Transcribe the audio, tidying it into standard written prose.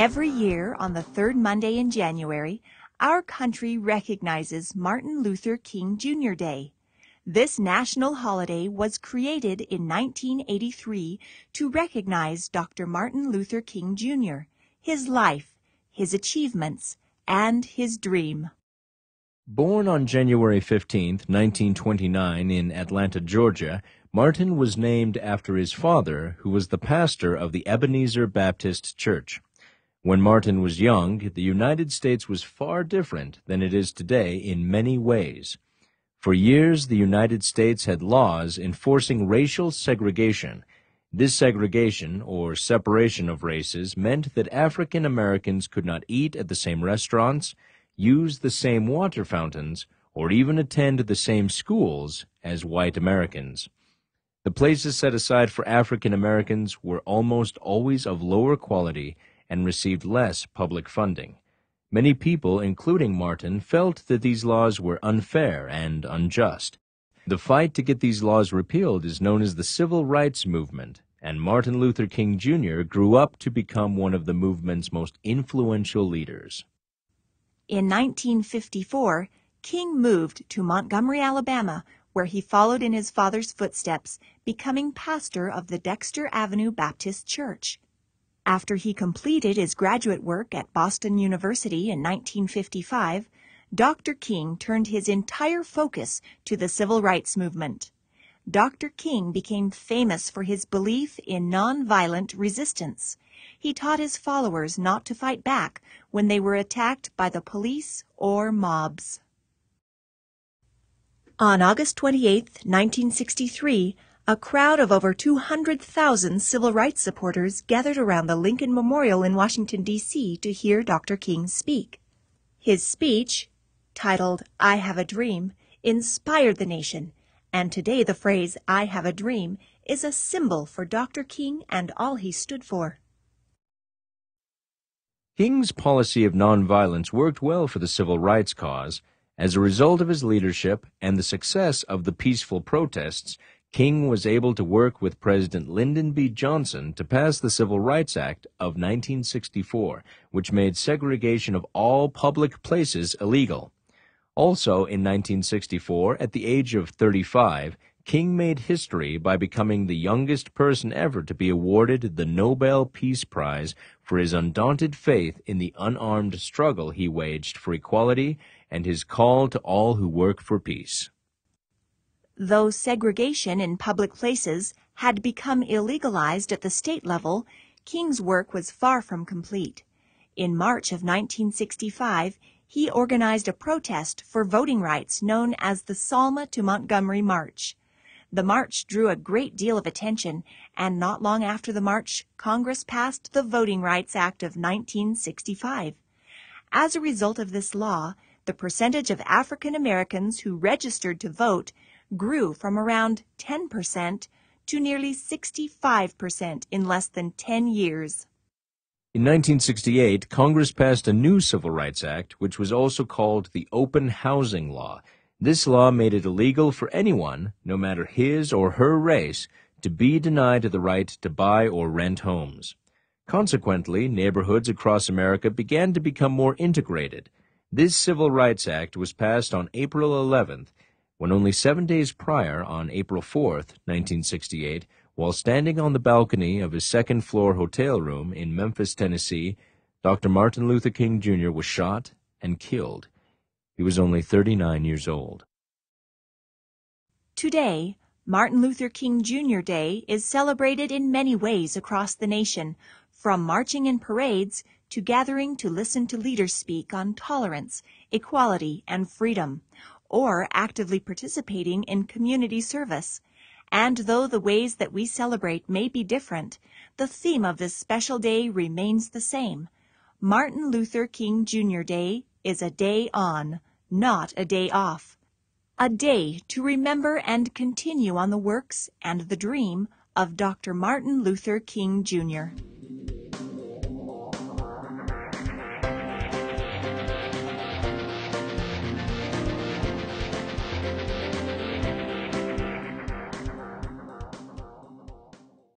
Every year on the third Monday in January, our country recognizes Martin Luther King Jr. Day. This national holiday was created in 1983 to recognize Dr. Martin Luther King Jr., his life, his achievements, and his dream. Born on January 15, 1929 in Atlanta, Georgia, Martin was named after his father, who was the pastor of the Ebenezer Baptist Church. When Martin was young, the United States was far different than it is today in many ways. For years, the United States had laws enforcing racial segregation. This segregation, or separation of races, meant that African Americans could not eat at the same restaurants, use the same water fountains, or even attend the same schools as white Americans. The places set aside for African Americans were almost always of lower quality and received less public funding. Many people, including Martin, felt that these laws were unfair and unjust. The fight to get these laws repealed is known as the Civil Rights Movement, and Martin Luther King Jr. grew up to become one of the movement's most influential leaders. In 1954, King moved to Montgomery, Alabama, where he followed in his father's footsteps, becoming pastor of the Dexter Avenue Baptist Church. After he completed his graduate work at Boston University in 1955, Dr. King turned his entire focus to the civil rights movement. Dr. King became famous for his belief in nonviolent resistance. He taught his followers not to fight back when they were attacked by the police or mobs. On August 28, 1963, a crowd of over 200,000 civil rights supporters gathered around the Lincoln Memorial in Washington, D.C. to hear Dr. King speak. His speech, titled "I Have a Dream," inspired the nation, and today the phrase "I have a dream" is a symbol for Dr. King and all he stood for. King's policy of nonviolence worked well for the civil rights cause. As a result of his leadership and the success of the peaceful protests, King was able to work with President Lyndon B. Johnson to pass the Civil Rights Act of 1964, which made segregation of all public places illegal. Also in 1964, at the age of 35, King made history by becoming the youngest person ever to be awarded the Nobel Peace Prize for his undaunted faith in the unarmed struggle he waged for equality and his call to all who work for peace. Though segregation in public places had become illegalized at the state level, King's work was far from complete. In March of 1965, he organized a protest for voting rights known as the Selma to Montgomery March. The march drew a great deal of attention, and not long after the march, Congress passed the Voting Rights Act of 1965. As a result of this law, the percentage of African Americans who registered to vote grew from around 10% to nearly 65% in less than 10 years. In 1968, Congress passed a new Civil Rights Act, which was also called the Open Housing Law. This law made it illegal for anyone, no matter his or her race, to be denied the right to buy or rent homes. Consequently, neighborhoods across America began to become more integrated. This Civil Rights Act was passed on April 11th, when only 7 days prior, on April 4th, 1968, while standing on the balcony of his second-floor hotel room in Memphis, Tennessee, Dr. Martin Luther King Jr. was shot and killed. He was only 39 years old. Today, Martin Luther King Jr. Day is celebrated in many ways across the nation, from marching in parades to gathering to listen to leaders speak on tolerance, equality, and freedom, or actively participating in community service. And though the ways that we celebrate may be different, the theme of this special day remains the same. Martin Luther King Jr. Day is a day on, not a day off. A day to remember and continue on the works and the dream of Dr. Martin Luther King Jr.